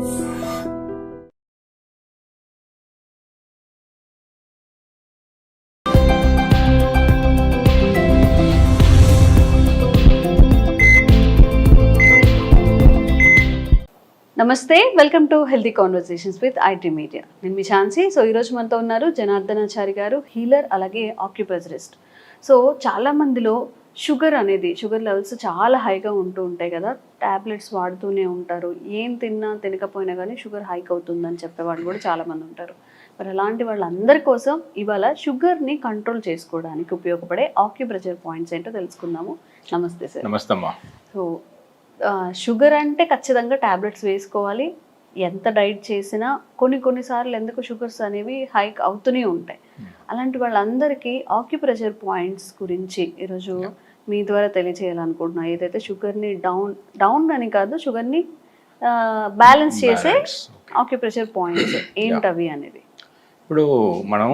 నమస్తే, welcome to healthy conversations with IT media. నేను మీ Jhansi. So ఈరోజు మనతో ఉన్నారు జనార్దనాచారి గారు, హీలర్, అలాగే ఆక్యుప్రెజరిస్ట్. సో చాలా మందిలో షుగర్ లెవెల్స్ చాలా హైగా ఉంటూ ఉంటాయి కదా, ట్యాబ్లెట్స్ వాడుతూనే ఉంటారు. ఏం తిన్నా తినకపోయినా కానీ షుగర్ హైక్ అవుతుందని చెప్పేవాళ్ళు కూడా చాలామంది ఉంటారు. మరి అలాంటి వాళ్ళందరి కోసం ఇవాళ షుగర్ని కంట్రోల్ చేసుకోవడానికి ఉపయోగపడే ఆక్యుప్రెజర్ పాయింట్స్ ఏంటో తెలుసుకుందాము. నమస్తే సార్. నమస్తే అమ్మా. సో షుగర్ అంటే ఖచ్చితంగా ట్యాబ్లెట్స్ వేసుకోవాలి. ఎంత డైట్ చేసినా కొన్నిసార్లు ఎందుకు షుగర్స్ అనేవి హైక్ అవుతూనే ఉంటాయి. అలాంటి వాళ్ళందరికీ ఆక్యుప్రెషర్ పాయింట్స్ గురించి ఈరోజు మీ ద్వారా తెలియజేయాలనుకుంటున్నా. ఏదైతే షుగర్ని డౌన్ అని కాదు, షుగర్ని బ్యాలెన్స్ చేసే ఆక్యుప్రెషర్ పాయింట్స్ ఏంటవి అనేది. ఇప్పుడు మనం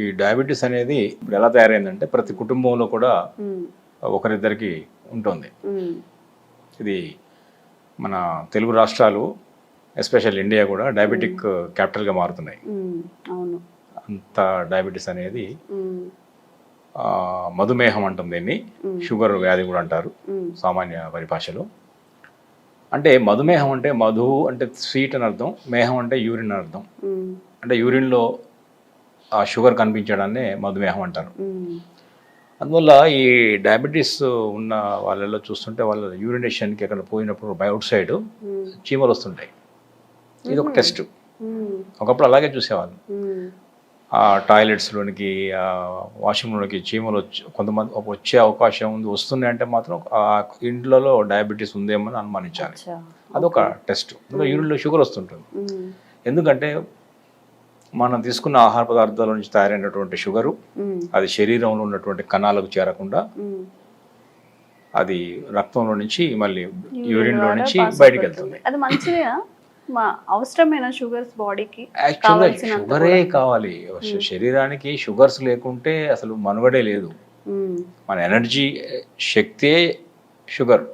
ఈ డయాబెటీస్ అనేది ఇప్పుడు ఎలా తయారైందంటే ప్రతి కుటుంబంలో కూడా ఒకరిద్దరికి ఉంటుంది. ఇది మన తెలుగు రాష్ట్రాలు, ఎస్పెషల్ ఇండియా కూడా డయాబెటిక్ క్యాపిటల్గా మారుతున్నాయి. అవును, అంత డయాబెటీస్ అనేది మధుమేహం అంటాం దీన్ని, షుగర్ వ్యాధి కూడా అంటారు సామాన్య పరిభాషలో. అంటే మధుమేహం అంటే మధు అంటే స్వీట్ అని అర్థం, మేహం అంటే యూరిన్ అని అర్థం. అంటే యూరిన్లో ఆ షుగర్ కనిపించడాన్నే మధుమేహం అంటారు. అందువల్ల ఈ డయాబెటీస్ ఉన్న వాళ్ళలో చూస్తుంటే వాళ్ళ యూరినేషన్కి ఎక్కడ పోయినప్పుడు బై అవుట్ సైడ్ చీమలు వస్తుంటాయి. ఇది ఒక టెస్ట్. ఒకప్పుడు అలాగే చూసేవాళ్ళు. ఆ టాయిలెట్స్లోనికి, వాష్రూమ్లోనికి చీమలు కొంతమంది వచ్చే అవకాశం ఉంది, వస్తున్నాయి అంటే మాత్రం ఆ ఇంట్లో డయాబెటీస్ ఉందేమని అనుమానించాలి. అదొక టెస్ట్. యూరిన్లో షుగర్ వస్తుంటుంది. ఎందుకంటే మనం తీసుకున్న ఆహార పదార్థాల నుంచి తయారైనటువంటి షుగరు అది శరీరంలో ఉన్నటువంటి కణాలకు చేరకుండా అది రక్తంలో నుంచి మళ్ళీ యూరిన్లో నుంచి బయటికి వెళ్తుంది. అది మంచిదేనా? అవసరమైన షుగర్స్ బాడీకి యాక్చువల్గా షుగరే కావాలి. శరీరానికి షుగర్స్ లేకుంటే అసలు మనుగడే లేదు. మన ఎనర్జీ శక్తే షుగర్.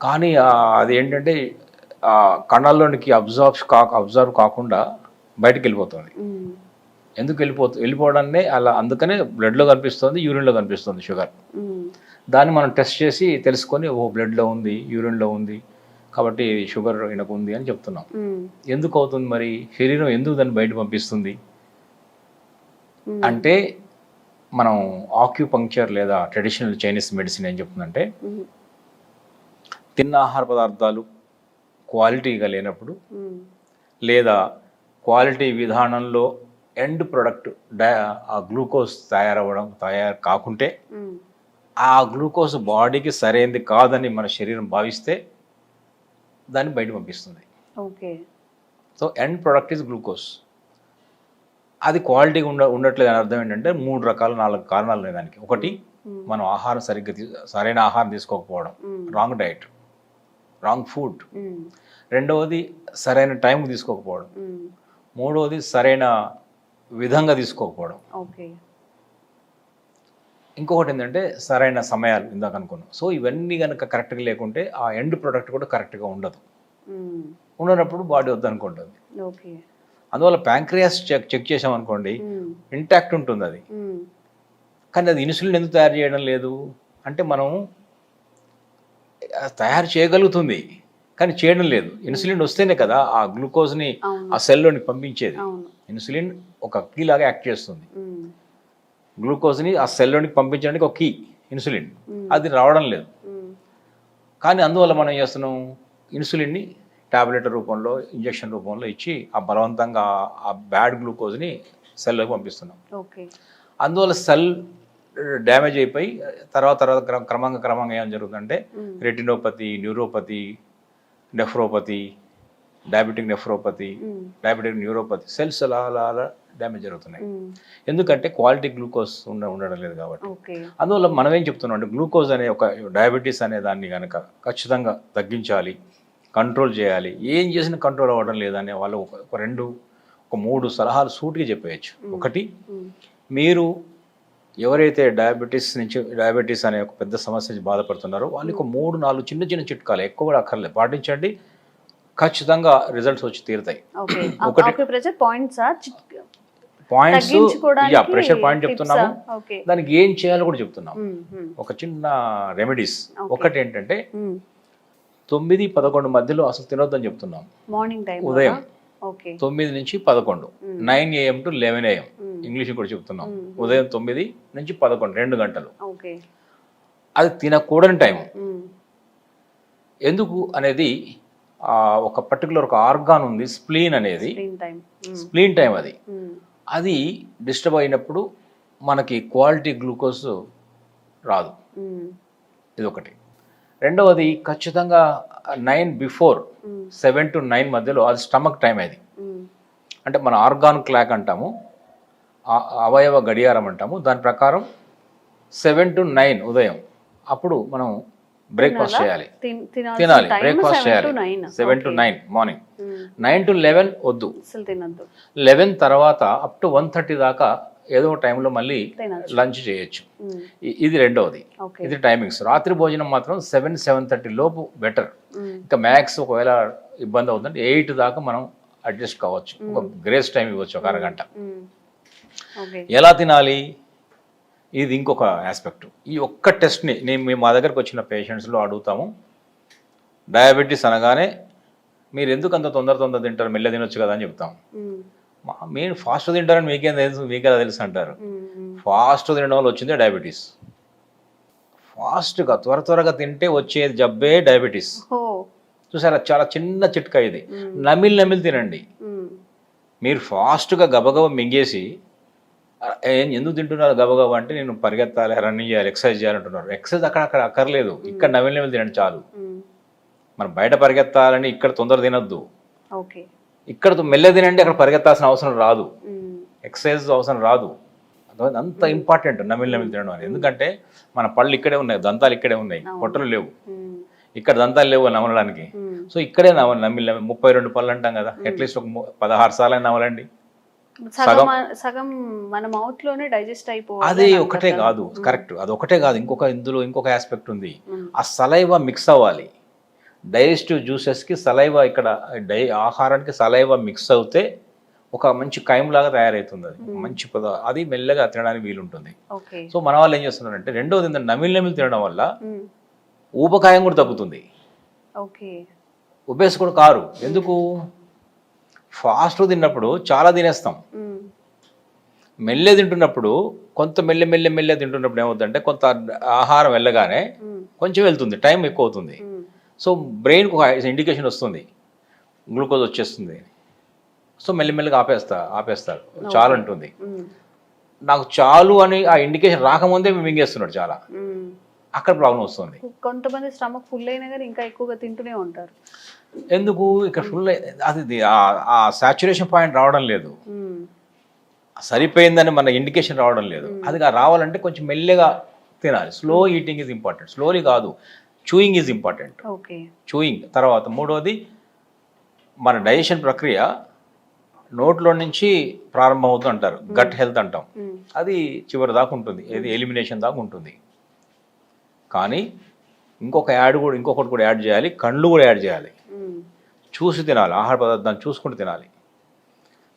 కానీ అది ఏంటంటే కణాల్లోనికి అబ్జర్వ్ కాకుండా బయటకు వెళ్ళిపోతుంది. ఎందుకు వెళ్ళిపోవడాన్ని అలా, అందుకనే బ్లడ్లో కనిపిస్తుంది, యూరిన్లో కనిపిస్తుంది షుగర్. దాన్ని మనం టెస్ట్ చేసి తెలుసుకొని, ఓ బ్లడ్లో ఉంది, యూరిన్లో ఉంది కాబట్టి షుగర్ ఈయనకు ఉంది అని చెప్తున్నాం. ఎందుకు అవుతుంది మరి? శరీరం ఎందుకు దాన్ని బయట పంపిస్తుంది అంటే, మనం ఆక్యుపంక్చర్ లేదా ట్రెడిషనల్ చైనీస్ మెడిసిన్ ఏం చెప్తుందంటే, తిన్న ఆహార పదార్థాలు క్వాలిటీగా లేనప్పుడు లేదా క్వాలిటీ విధానంలో ఎండ్ ప్రొడక్ట్ ఆ గ్లూకోజ్ తయారు కాకుంటే, ఆ గ్లూకోజ్ బాడీకి సరైనది కాదని మన శరీరం భావిస్తే దాన్ని బయట పంపిస్తుంది. Okay. So end product is glucose. అది క్వాలిటీగా ఉండట్లేదు అని అర్థం ఏంటంటే 4 కారణాలు ఉన్నాయి దానికి. ఒకటి, మనం ఆహారం సరైన ఆహారం తీసుకోకపోవడం, రాంగ్ డైట్, రాంగ్ ఫుడ్. రెండవది, సరైన టైం తీసుకోకపోవడం. మూడవది, సరైన విధంగా తీసుకోకపోవడం. ఇంకొకటి ఏంటంటే సరైన సమయాలు, ఇందాక అనుకున్నాం. సో ఇవన్నీ కనుక కరెక్ట్గా లేకుంటే ఆ ఎండ్ ప్రొడక్ట్ కూడా కరెక్ట్గా ఉండదు. ఉండనప్పుడు బాడీ వద్దనుకుంటుంది. అందువల్ల ప్యాంక్రియాస్ చెక్ చేసామనుకోండి, ఇంటాక్ట్ ఉంటుంది అది. కానీ అది ఇన్సులిన్ ఎందుకు తయారు చేయడం లేదు అంటే, మనం తయారు చేయగలుగుతుంది కానీ చేయడం లేదు. ఇన్సులిన్ వస్తేనే కదా ఆ గ్లూకోజ్ని ఆ సెల్లోని పంపించేది. ఇన్సులిన్ ఒక కీ లాగా యాక్ట్ చేస్తుంది. గ్లూకోజ్ని ఆ సెల్లోనికి పంపించడానికి ఒక కీ ఇన్సులిన్. అది రావడం లేదు. కానీ అందువల్ల మనం ఏం చేస్తున్నాం, ఇన్సులిన్ని టాబ్లెట్ల రూపంలో, ఇంజెక్షన్ రూపంలో ఇచ్చి ఆ బలవంతంగా ఆ బ్యాడ్ గ్లూకోజ్ని సెల్లోకి పంపిస్తున్నాం. అందువల్ల సెల్ డ్యామేజ్ అయిపోయి తర్వాత క్రమంగా ఏం జరుగుతుందంటే, retinopathy, neuropathy, nephropathy, diabetic nephropathy, diabetic neuropathy, cells అలా డ్యామేజ్ జరుగుతున్నాయి. ఎందుకంటే క్వాలిటీ గ్లూకోజ్ ఉండడం లేదు కాబట్టి. అందువల్ల మనం ఏం చెప్తున్నాం అంటే, గ్లూకోజ్ అనే ఒక డయాబెటీస్ అనే దాన్ని కనుక ఖచ్చితంగా తగ్గించాలి, కంట్రోల్ చేయాలి. ఏం చేసినా కంట్రోల్ అవ్వడం లేదనే వాళ్ళు ఒక 3 సలహాలు సూటిగా చెప్పేయచ్చు. ఒకటి, మీరు ఎవరైతే డయాబెటీస్ అనే ఒక పెద్ద సమస్య నుంచి బాధపడుతున్నారో వాళ్ళకి 3-4 చిన్న చిట్కాలు, ఎక్కువ కూడా అక్కర్లేదు, పాటించండి. ఖచ్చితంగా రిజల్ట్స్ వచ్చి తీరుతాయి. ఓకే. ఒకటి ఆక్యుప్రెషర్ పాయింట్సా? పాయింట్స్, తగ్గించుకోవడానికి ప్రెషర్ పాయింట్ చెప్తున్నాము, ఓకే. దానికి ఏం చేయాలో కూడా చెప్తున్నాము. ఒక చిన్న రెమెడీస్. ఒకటి ఏంటంటే 9-11 మధ్యలో అసలు తినొద్దని చెప్తున్నాం. మార్నింగ్ టైం ఉదయం ఓకే. 9 నుంచి 11, 9 AM to 11 AM ఇంగ్లీష్ కూడా చెప్తున్నాం. ఉదయం 9 నుంచి 11 2 గంటలు. ఓకే. అది తినకూడని టైం. ఎందుకు అనేది ఒక పర్టికులర్ ఒక ఆర్గాన్ ఉంది, స్ప్లీన్ అనేది. స్ప్లీన్ టైం అది డిస్టర్బ్ అయినప్పుడు మనకి క్వాలిటీ గ్లూకోజ్ రాదు. ఇది ఒకటి. రెండవది ఖచ్చితంగా 9 before 7 to 9 మధ్యలో అది స్టమక్ టైం. అది అంటే మన ఆర్గాన్ క్లాక్ అంటాము, అవయవ గడియారం అంటాము. దాని ప్రకారం 7 to 9 ఉదయం అప్పుడు మనం బ్రేక్ఫాస్ట్ చేయాలి, తినాలి, బ్రేక్ఫాస్ట్ చేయాలి. 7 to 9 మార్నింగ్. 9 to 11 వద్దు. 11 తర్వాత అప్ టు 1:30 దాకా ఏదో టైంలో మళ్ళీ లంచ్ చేయొచ్చు. ఇది రెండవది. ఇది టైమింగ్స్. రాత్రి భోజనం మాత్రం 7-7:30 లోపు బెటర్. ఇంకా మ్యాక్స్ ఒకవేళ ఇబ్బంది అవుతుందంటే 8 దాకా మనం అడ్జస్ట్ కావచ్చు. ఒక గ్రేస్ టైం ఇవ్వచ్చు, ఒక అరగంట. ఎలా తినాలి ఇది ఇంకొక ఆస్పెక్ట్. ఈ ఒక్క టెస్ట్ని మేము మా దగ్గరకు వచ్చిన పేషెంట్స్లో అడుగుతాము. డయాబెటీస్ అనగానే మీరు ఎందుకు అంత తొందర తింటారు, మెల్ల తినొచ్చు కదా అని చెప్తాం. మీరు ఫాస్ట్ తింటారని మీకేం తెలుసు, మీకెలా తెలుసు అంటారు. ఫాస్ట్ తినడం వల్ల వచ్చిందే డయాబెటీస్. ఫాస్ట్గా త్వరగా తింటే వచ్చేది జబ్బే డయాబెటీస్. చూసారా, చాలా చిన్న చిట్కా ఇది. నమిలి తినండి. మీరు ఫాస్ట్గా గబగబ మింగేసి ఎందుకు తింటున్నారు గబగబా అంటే, నేను పరిగెత్తాలి, రన్నింగ్ చేయాలి, ఎక్సర్సైజ్ చేయాలంటున్నారు. ఎక్సర్సైజ్ అక్కడ అక్కర్లేదు, ఇక్కడ నమిలి తినండి చాలు. మనం బయట పరిగెత్తాలని ఇక్కడ తొందర తినద్దు, ఇక్కడ మెల్ల తినండి, అక్కడ పరిగెత్తాల్సిన అవసరం రాదు, ఎక్సర్సైజ్ అవసరం రాదు. అంత ఇంపార్టెంట్ నమిలి తినడం అనేది. ఎందుకంటే మన పళ్ళు ఇక్కడే ఉన్నాయి, దంతాలు ఇక్కడే ఉన్నాయి, పొట్టలు లేవు. ఇక్కడ దంతాలు లేవు నమలడానికి. సో ఇక్కడే నమిలి 32 పళ్ళు అంటాం కదా, అట్లీస్ట్ ఒక 16 సార్లు నమలండి. సగం మన మౌత్ లోనే డైజెస్ట్ అయిపోవాలి. అది ఒకటే కాదు, కరెక్ట్, అది ఒకటే కాదు. ఇందులో ఇంకొక ఆస్పెక్ట్ ఉంది. ఆ సలైవా మిక్స్ అవ్వాలి. డైజెస్టివ్ జ్యూసెస్కి సలైవా, ఇక్కడ ఆహారానికి సలైవా మిక్స్ అవుతే ఒక మంచి కైమ్ లాగా తయారవుతుంది. అది మంచి అది మెల్లగా తినడానికి వీలుంటుంది. సో మన వాళ్ళు ఏం చేస్తున్నారంటే, రెండోది నమిలి తినడం వల్ల ఊబకాయం కూడా తగ్గుతుంది, ఉబేస్ కూడా కారు. ఎందుకు? ఫాస్ట్ తిన్నప్పుడు చాలా తినేస్తాం, మెల్లె తింటున్నప్పుడు కొంత మెల్లె తింటున్నప్పుడు ఏమవుతుందంటే, కొంత ఆహారం వెళ్ళగానే కొంచెం వెళ్తుంది, టైం ఎక్కువ అవుతుంది. సో బ్రెయిన్కి ఒక ఇండికేషన్ వస్తుంది, గ్లూకోజ్ వచ్చేస్తుంది. సో మెల్లమెల్లగా ఆపేస్తారు, చాలు అంటుంది. నాకు చాలు అని ఆ ఇండికేషన్ రాకముందే మింగేస్తున్నాడు చాలా, అక్కడ ప్రాబ్లం వస్తుంది. కొంతమంది స్టమక్ ఫుల్ అయినా కానీ ఇంకా ఎక్కువగా తింటూనే ఉంటారు. ఎందుకు? ఇక్కడ ఫుల్ అది ఆ సాచురేషన్ పాయింట్ రావడం లేదు, సరిపోయిందని మన ఇండికేషన్ రావడం లేదు. అది రావాలంటే కొంచెం మెల్లగా తినాలి. Slow eating is important, slowly కాదు, చూయింగ్ ఈజ్ ఇంపార్టెంట్. చూయింగ్ తర్వాత మూడోది, మన డైజెషన్ ప్రక్రియ నోట్లో నుంచి ప్రారంభం అవుతూ అంటారు, గట్ హెల్త్ అంటాం. అది చివరి దాకా ఉంటుంది, ఏది ఎలిమినేషన్ దాకా ఉంటుంది. కానీ ఇంకొకటి కూడా యాడ్ చేయాలి, కళ్ళు కూడా యాడ్ చేయాలి. చూసి తినాలి, ఆహార పదార్థాన్ని చూసుకుంటూ తినాలి.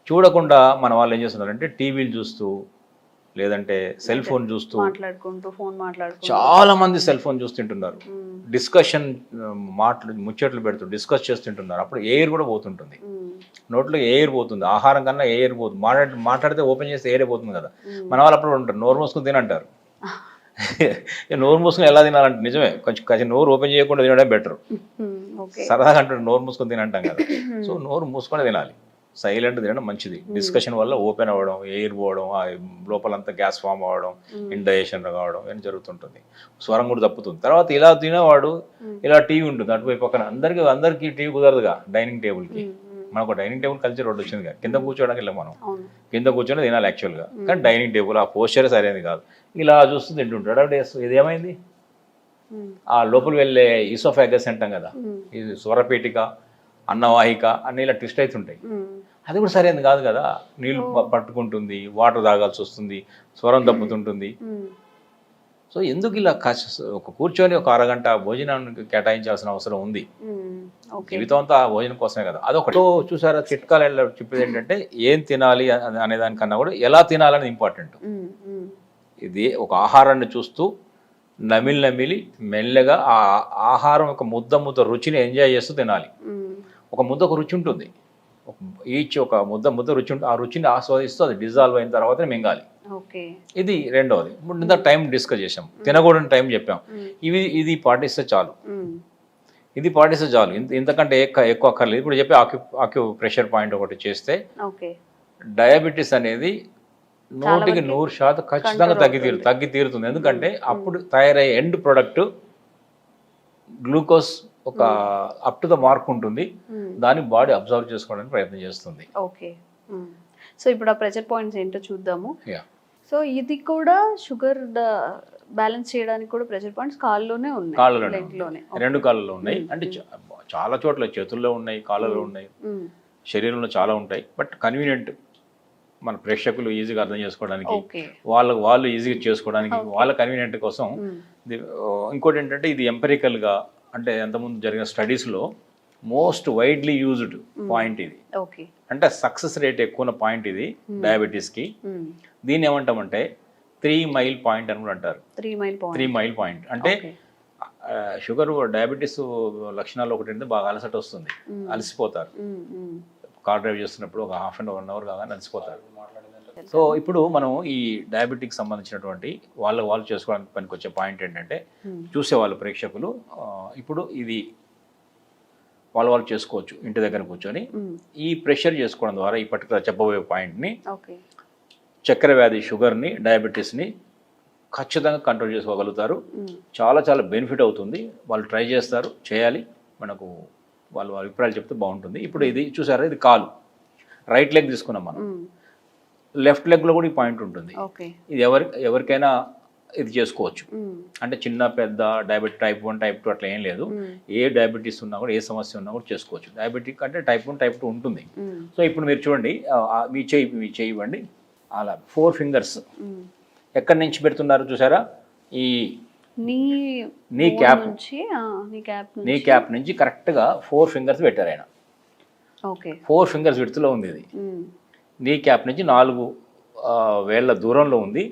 చూడకుండా మన వాళ్ళు ఏం చేస్తున్నారంటే టీవీలు చూస్తూ, లేదంటే సెల్ ఫోన్ చూస్తూ, చాలా మంది సెల్ ఫోన్ చూస్తుంటున్నారు. డిస్కషన్ ముచ్చట్లు పెడుతూ డిస్కస్ చేస్తుంటున్నారు. అప్పుడు ఎయిర్ కూడా పోతుంటుంది, నోట్లో ఎయిర్ పోతుంది, ఆహారం కన్నా ఎయిర్ పోతుంది. మాట్లాడితే ఓపెన్ చేస్తే ఎయిర్ పోతుంది కదా. మన వాళ్ళు అప్పుడు ఉంటారు, నోరు మూసుకుని తినంటారు. నోరు మూసుకుని ఎలా తినాలంటే, నిజమే, కొంచెం నోరు ఓపెన్ చేయకుండా తినడం బెటర్. సరదాగా అంటారు నోరు మూసుకొని తినంటాం కదా. సో నోరు మూసుకొని తినాలి, సైలెంట్ తినడం మంచిది. డిస్కషన్ వల్ల ఓపెన్ అవ్వడం, ఎయిర్ పోవడం, లోపలంతా గ్యాస్ ఫామ్ అవ్వడం, ఇండైజెషన్ కావడం ఇవన్నీ జరుగుతుంటుంది. స్వరం కూడా తప్పుతుంది. తర్వాత ఇలా తినేవాడు, ఇలా టీవీ ఉంటుంది అటువైపు పక్కన. అందరికీ టీవీ కుదరదుగా. డైనింగ్ టేబుల్కి మనకు డైనింగ్ టేబుల్ కల్చర్ ఒకటి వచ్చింది కదా, కింద కూర్చోడానికి వెళ్ళాం మనం, కింద కూర్చొని తినాలి యాక్చువల్గా. కానీ డైనింగ్ టేబుల్ ఆ పోస్చర్ సరైనది కాదు, ఇలా చూస్తూ తింటుంటాడు. ఇది ఏమైంది? ఆ లోపల వెళ్ళే ఈసోఫాగస్ అంటాం కదా, ఇది స్వరపేటిక, అన్నవాహిక అన్నీ ఇలా ట్విస్ట్ అవుతుంటాయి. అది కూడా సరైనది కాదు కదా. నీళ్ళు పట్టుకుంటుంది, వాటర్ తాగాల్సి వస్తుంది, స్వరం దప్పుతుంటుంది. సో ఎందుకు ఇలా ఒక కూర్చొని ఒక అరగంట భోజనానికి కేటాయించాల్సిన అవసరం ఉంది? ఓకే. జీవితం అంతా ఆ భోజనం కోసమే కదా. అదొకటి చూసారా చిట్కాలు చెప్పేది ఏంటంటే ఏం తినాలి అనే దానికన్నా కూడా ఎలా తినాలని ఇంపార్టెంట్. ఇది ఒక ఆహారాన్ని చూస్తూ నమిలి మెల్లగా ఆ ఆహారం ఒక ముద్ద రుచిని ఎంజాయ్ చేస్తూ తినాలి. ఒక ముద్దకు రుచి ఉంటుంది, ఒక ముద్ద రుచి ఉంటుంది. ఆ రుచిని ఆస్వాదిస్తూ అది డిజాల్వ్ అయిన తర్వాతనే మింగాలి. ఇది రెండవది. ఇంత టైం డిస్కస్ చేసాం, తినకూడని టైం చెప్పాం. ఇది పాటిస్తే చాలు, ఇంతకంటే ఎక్కువ అక్కర్లేదు. ఇప్పుడు చెప్పి ఆక్యుప్రెషర్ పాయింట్ ఒకటి చేస్తే డయాబెటీస్ అనేది 100కి 100% ఖచ్చితంగా తగ్గి తీరుతుంది. ఎందుకంటే అప్పుడు తయారయ్యే ఎండ్ ప్రొడక్ట్ గ్లూకోజ్ ఒక అప్ టు ద మార్క్ ఉంటుంది, దాన్ని బాడీ అబ్జర్వ్ చేసుకోవడానికి ప్రయత్నం చేస్తుంది. ఓకే. సో ఇప్పుడు ఆ ప్రెషర్ పాయింట్స్ ఏంటో చూద్దాము. సో ఇది కూడా షుగర్ బ్యాలెన్స్ చేయడానికి కూడా ప్రెషర్ పాయింట్స్ కాళ్ళలోనే ఉన్నాయి, రెండు కాళ్ళలో ఉన్నాయి. అంటే చాలా చోట్ల చేతుల్లో ఉన్నాయి, కాళ్ళలో ఉన్నాయి, శరీరంలో చాలా ఉంటాయి. బట్ కన్వీనియంట్ మన ప్రేక్షకులు ఈజీగా అర్థం చేసుకోవడానికి, వాళ్ళు ఈజీగా చేసుకోవడానికి, వాళ్ళ కన్వీనియంట్ కోసం. ఇంకోటి ఏంటంటే ఇది ఎంపెరికల్గా, అంటే ఎంతమంది జరిగిన స్టడీస్లో మోస్ట్ వైడ్లీ యూజ్డ్ పాయింట్ ఇది. అంటే సక్సెస్ రేట్ ఎక్కువ ఉన్న పాయింట్ ఇది డయాబెటీస్కి. దీన్ని ఏమంటామంటే 3 మైల్ పాయింట్ అని కూడా అంటారు. 3 మైల్ పాయింట్ అంటే షుగర్ డయాబెటీస్ లక్షణాలు ఒకటి అంటే బాగా అలసట వస్తుంది, అలసిపోతారు. కార్ డ్రైవ్ చేస్తున్నప్పుడు ఒక హాఫ్ అండ్ 1 అవర్ కాగానే అలసిపోతారు. సో ఇప్పుడు మనం ఈ డయాబెటిక్ సంబంధించినటువంటి వాళ్ళు చేసుకోవడానికి పనికి వచ్చే పాయింట్ ఏంటంటే, చూసేవాళ్ళు ప్రేక్షకులు ఇప్పుడు ఇది వాళ్ళు చేసుకోవచ్చు ఇంటి దగ్గర కూర్చొని. ఈ ప్రెషర్ చేసుకోవడం ద్వారా ఈ పర్టికులర్ చెప్పబోయే పాయింట్ని, చక్కెర వ్యాధి, షుగర్ని, డయాబెటీస్ని ఖచ్చితంగా కంట్రోల్ చేసుకోగలుగుతారు. చాలా చాలా బెనిఫిట్ అవుతుంది. వాళ్ళు ట్రై చేస్తారు, చేయాలి. మనకు వాళ్ళ అభిప్రాయాలు చెప్తే బాగుంటుంది. ఇప్పుడు ఇది చూసారా, ఇది కాలు, రైట్ లెగ్ తీసుకున్నాం మనం. లెఫ్ట్ లెగ్లో కూడా ఈ పాయింట్ ఉంటుంది. ఇది ఎవరికైనా ఇది చేసుకోవచ్చు. అంటే చిన్న పెద్ద డయాబెటిక్ టైప్ 1 టైప్ 2 అట్లా ఏం లేదు. ఏ డయాబెటీస్ ఉన్నా కూడా, ఏ సమస్య ఉన్నా కూడా చేసుకోవచ్చు. డయాబెటిక్ అంటే టైప్ 1 టైప్ 2 ఉంటుంది. సో ఇప్పుడు మీరు చూడండి, మీ చేయి ఇవ్వండి. అలా 4 ఫింగర్స్ ఎక్కడి నుంచి పెడుతున్నారు చూసారా, ఈ నీ క్యాప్ నుంచి కరెక్ట్గా 4 ఫింగర్స్ పెట్టారు ఆయన. 4 ఫింగర్స్ విడుతులో ఉంది ఇది. నీ క్యాప్ నుంచి 4 వేళ్ల దూరంలో ఉంది.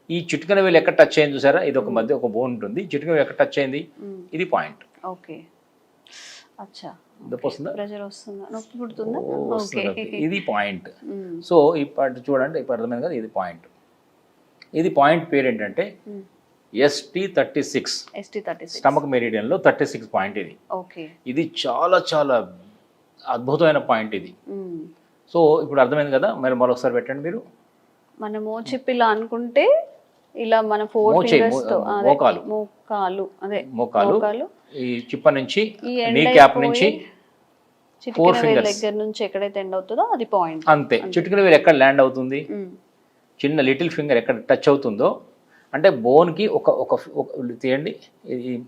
ఈ చిటికెన వేలు ఎక్కడ టచ్ అయింది చూసారా, ఇది ఒక మధ్య ఒక బోన్ ఉంటుంది. చిటికెన వేలు ఎక్కడ టచ్ అయింది, ఇది పాయింట్. ఇది పాయింట్. సో ఇప్పుడు చూడండి, ఇప్పుడు అర్థమైంది కదా, ఇది పాయింట్. ఇది పాయింట్ పేరు ఏంటంటే ST36, స్టమక్ మెరిడియన్లో 36 పాయింట్ ఇది. ఇది చాలా చాలా అద్భుతమైన పాయింట్ ఇది. సో ఇప్పుడు అర్థమైంది కదా. మరి మరొకసారి పెట్టండి మీరు. మన మోచిప్పి ఇలా అనుకుంటే ఇలా మన 4 ఫింగర్స్ తో మోకాలు ఈ చిప్ప నుంచి నీ క్యాప్ నుంచి 4 ఫింగర్స్ దగ్గర నుంచి ఎక్కడైతే ఎండ్ అవుతుందో అది పాయింట్. అంతే. చిటికెన వేలు ఎక్కడ ల్యాండ్ అవుతుంది, చిన్న లిటిల్ ఫింగర్ ఎక్కడ టచ్ అవుతుందో, అంటే బోన్కి ఒక తీయండి,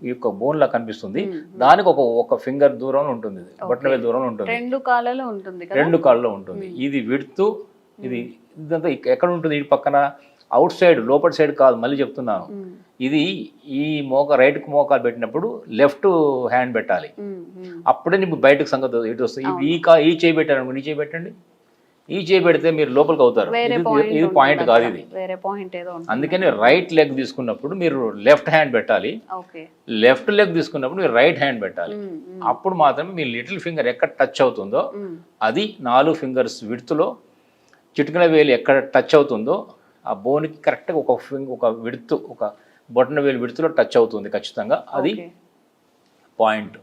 ఈ యొక్క బోన్ లా కనిపిస్తుంది, దానికి ఒక ఫింగర్ దూరంలో ఉంటుంది, బొట్టన వేలు దూరంలో ఉంటుంది, 2 కాళ్ళలో ఉంటుంది. ఇది విడుతూ ఇది ఇదంతా ఎక్కడ ఉంటుంది, ఈ పక్కన అవుట్ సైడ్, లోపల సైడ్ కాదు, మళ్ళీ చెప్తున్నాను. ఇది ఈ రైట్ మోకాలు పెట్టినప్పుడు లెఫ్ట్ హ్యాండ్ పెట్టాలి, అప్పుడే నీకు బయటకు సంగతి ఇటు వస్తుంది. ఈ చేయి పెట్టారు, నీ చేయి పెట్టండి. ఈ చేయి పెడితే మీరు లోపలికి అవుతారు. ఇది పాయింట్ కాదు, ఇది వేరే పాయింట్ ఏదో. అందుకని రైట్ లెగ్ తీసుకున్నప్పుడు మీరు లెఫ్ట్ హ్యాండ్ పెట్టాలి, లెఫ్ట్ లెగ్ తీసుకున్నప్పుడు మీరు రైట్ హ్యాండ్ పెట్టాలి. అప్పుడు మాత్రమే మీ లిటిల్ ఫింగర్ ఎక్కడ టచ్ అవుతుందో, అది 4 ఫింగర్స్ విడుతులో చిటికెన వేలు ఎక్కడ టచ్ అవుతుందో ఆ బోన్కి కరెక్ట్గా ఒక విడుతు, ఒక బొటన వేలు విడుతులో టచ్ అవుతుంది ఖచ్చితంగా, అది పాయింట్.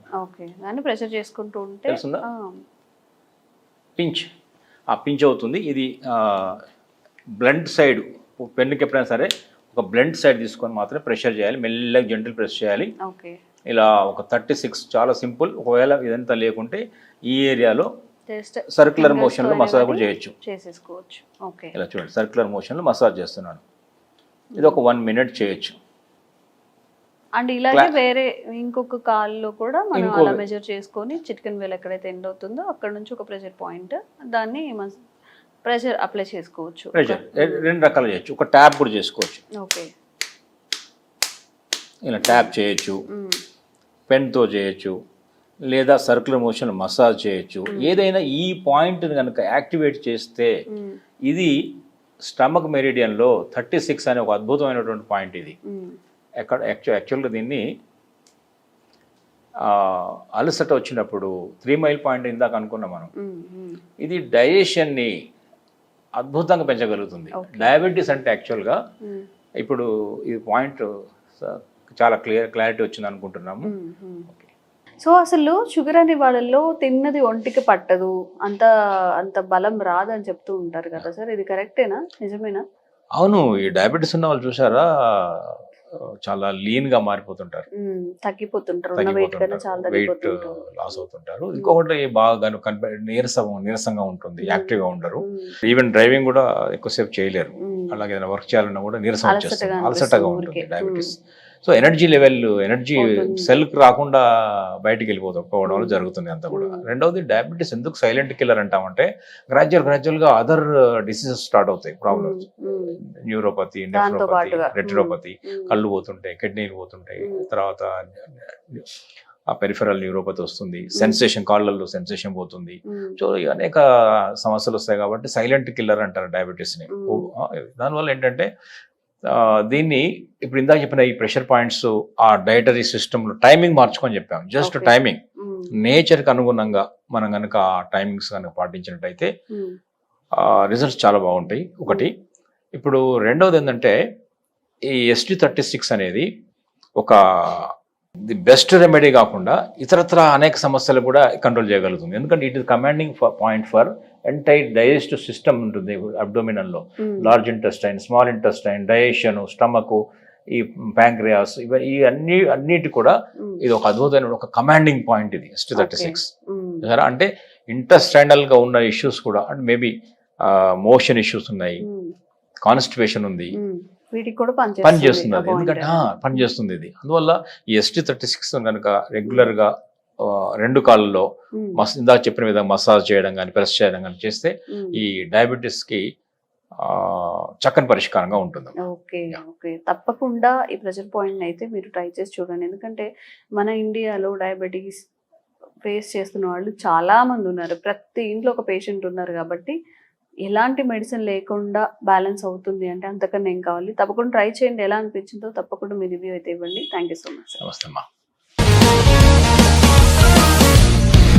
దాన్ని ప్రెషర్ చేసుకుంటూ ఉంటే తెలుస్తుందా, పించ్ అవుతుంది. ఇది బ్లంట్ సైడ్, పెన్నుకి ఎప్పుడైనా సరే ఒక బ్లంట్ సైడ్ తీసుకొని మాత్రమే ప్రెషర్ చేయాలి, మెల్లగా జెంటిల్ ప్రెస్ చేయాలి. ఇలా ఒక 36, చాలా సింపుల్. ఒకవేళ ఇదంతా లేకుంటే ఈ ఏరియాలో సర్క్యులర్ మోషన్లో మసాజ్ కూడా చేసేసుకోవచ్చు. ఇలా చూడండి, సర్క్యులర్ మోషన్లో మసాజ్ చేస్తున్నాను. ఇది ఒక 1 మినిట్ చేయొచ్చు. అండ్ ఇలాగే వేరే ఇంకొక కాల్లో కూడా మనం అలా మెజర్ చేసుకొని చిటికెన వేలు ఎక్కడైతే ఎండ్ అవుతుందో అక్కడ నుంచి ఒక ప్రెషర్ పాయింట్, దాన్ని ప్రెషర్ అప్లై చేసుకోవచ్చు. ప్రెషర్ 2 రకాలు చేయొచ్చు. ఒక ట్యాప్ కూడా చేసుకోవచ్చు. ఇలా ట్యాప్ చేయొచ్చు, పెన్తో చేయొచ్చు, లేదా సర్క్యులర్ మోషన్ మసాజ్ చేయొచ్చు. ఏదైనా ఈ పాయింట్ని కనుక యాక్టివేట్ చేస్తే ఇది స్టమక్ మెరిడియన్లో 36 అనే ఒక అద్భుతమైనటువంటి పాయింట్ ఇది. ఎక్కడ యాక్చువల్గా దీన్ని అలసట వచ్చినప్పుడు 3 మైల్ పాయింట్ ఇందాక అనుకున్నాం మనం. ఇది డైజెషన్ని అద్భుతంగా పెంచగలుగుతుంది. డయాబెటీస్ అంటే యాక్చువల్గా ఇప్పుడు ఈ పాయింట్ చాలా క్లారిటీ వచ్చింది అనుకుంటున్నాము. సో అసలు షుగర్ అనే వాళ్ళల్లో తిన్నది ఒంటికి పట్టదు, అంత అంత బలం రాదని చెప్తూ ఉంటారు కదా సార్, ఇది కరెక్టేనా, నిజమేనా? అవును, ఈ డయాబెటీస్ ఉన్న వాళ్ళు చూసారా చాలా లీన్ గా మారిపోతుంటారు, తగ్గిపోతుంటారు, వెయిట్ లాస్ అవుతుంటారు. ఇంకొకటి బాగా నీరసంగా ఉంటుంది, యాక్టివ్ గా ఉండరు. ఈవెన్ డ్రైవింగ్ కూడా ఎక్కువసేపు చేయలేరు. అలాగే ఏదైనా వర్క్ చేయాలన్నా కూడా రెండోది వచ్చేస్తుంది, అలసటగా ఉంటుంది డయాబెటీస్. సో ఎనర్జీ సెల్కి రాకుండా బయటికి వెళ్ళిపోవడం వల్ల జరుగుతుంది అంతా కూడా. రెండవది డయాబెటీస్ ఎందుకు సైలెంట్ కిల్లర్ అంటామంటే గ్రాడ్యువల్ గా అదర్ డిసీజెస్ స్టార్ట్ అవుతాయి, ప్రాబ్లమ్స్, న్యూరోపతి, నెఫ్రోపతి, రెటినోపతి, కళ్ళు పోతుంటాయి, కిడ్నీలు పోతుంటాయి, తర్వాత ఆ పెరిఫెరల్ న్యూరోపతి వస్తుంది, సెన్సేషన్, కాళ్ళల్లో సెన్సేషన్ పోతుంది. సో అనేక సమస్యలు వస్తాయి కాబట్టి సైలెంట్ కిల్లర్ అంటారు డయాబెటీస్ ని. దానివల్ల ఏంటంటే దీన్ని ఇప్పుడు ఇందాక చెప్పిన ఈ ప్రెషర్ పాయింట్స్ ఆ డైటరీ సిస్టంలో టైమింగ్ మార్చుకొని చెప్పాము. జస్ట్ టైమింగ్, నేచర్కి అనుగుణంగా మనం కనుక ఆ టైమింగ్స్ కనుక పాటించినట్టయితే రిజల్ట్స్ చాలా బాగుంటాయి. ఒకటి. ఇప్పుడు రెండవది ఏంటంటే ఈ ST36 అనేది ఒక ది బెస్ట్ రెమెడీ కాకుండా ఇతరత్ర అనేక సమస్యలు కూడా కంట్రోల్ చేయగలుగుతుంది. ఎందుకంటే it is commanding point for entire digestive system ఉంటుంది అబ్డోమినల్లో. Large intestine, small intestine, digestion, stomach, ఈ ప్యాంక్రియాస్, ఈ అన్నిటి కూడా ఇది ఒక అద్భుతమైన ఒక కమాండింగ్ పాయింట్ ఇది ST36. అంటే ఇంటెస్టైనల్ గా ఉన్న ఇష్యూస్ కూడా, అంటే మేబీ మోషన్ ఇష్యూస్ ఉన్నాయి, కాన్స్టిపేషన్ ఉంది, వీటికి కూడా పనిచేస్తుంది అది. ఎందుకంటే పనిచేస్తుంది ఇది. అందువల్ల ఈ ST36 కనుక రెగ్యులర్ గా 2 కాళ్ళలో ఇందాక చెప్పిన విధంగా మసాజ్ చేయడం కానీ, ప్రెస్ చేయడం కానీ చేస్తే ఈ డయాబెటీస్ కి చక్కని పరిష్కారంగా ఉంటుంది. ఓకే, తప్పకుండా ఈ ప్రెషర్ పాయింట్ అయితే మీరు ట్రై చేసి చూడండి. ఎందుకంటే మన ఇండియాలో డయాబెటీస్ ఫేస్ చేస్తున్న వాళ్ళు చాలా మంది ఉన్నారు, ప్రతి ఇంట్లో ఒక పేషెంట్ ఉన్నారు. కాబట్టి ఎలాంటి మెడిసిన్ లేకుండా బ్యాలెన్స్ అవుతుంది అంటే అంతకన్నా ఏం కావాలి. తప్పకుండా ట్రై చేయండి, ఎలా అనిపించిందో తప్పకుండా మీ రివ్యూ అయితే ఇవ్వండి. Thank you so much. నమస్తే అమ్మా.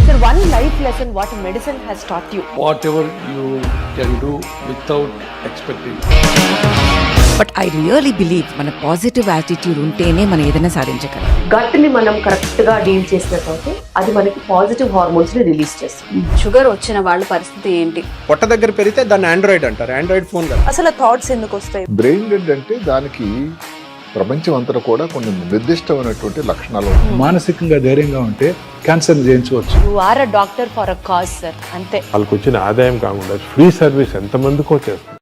Sir, one life lesson what medicine has taught you. Whatever you can do without expecting. But I really believe మన పాజిటివ్ యాటిట్యూడ్ ఉంటేనే మనం ఏదైనా సాధించగలం. గట్ ని మనం కరెక్ట్ గా డీల్ చేసినట్లయితే అది మనకి పాజిటివ్ హార్మోన్స్ ని రిలీజ్ చేస్తుంది. షుగర్ వచ్చిన వాళ్ళ పరిస్థితి ఏంటి? పొట్ట దగ్గర పెరిగితే దాన్ని ఆండ్రాయిడ్ అంటారు, ఆండ్రాయిడ్ ఫోన్ కదా. అసలు థాట్స్ ఎందుకు వస్తాయి? బ్రెయిన్ డెడ్ అంటే దానికి ప్రపంచం అంతా కూడా కొన్ని నిర్దిష్టమైనటువంటి లక్షణాలు. మానసికంగా ధైర్యంగా ఉంటే క్యాన్సర్ జయించవచ్చు. You are a doctor for a cause sir, అంతే. వాళ్ళకి వచ్చిన ఆదాయం కాకుండా ఫ్రీ సర్వీస్ ఎంతమందికో చేస్తారు.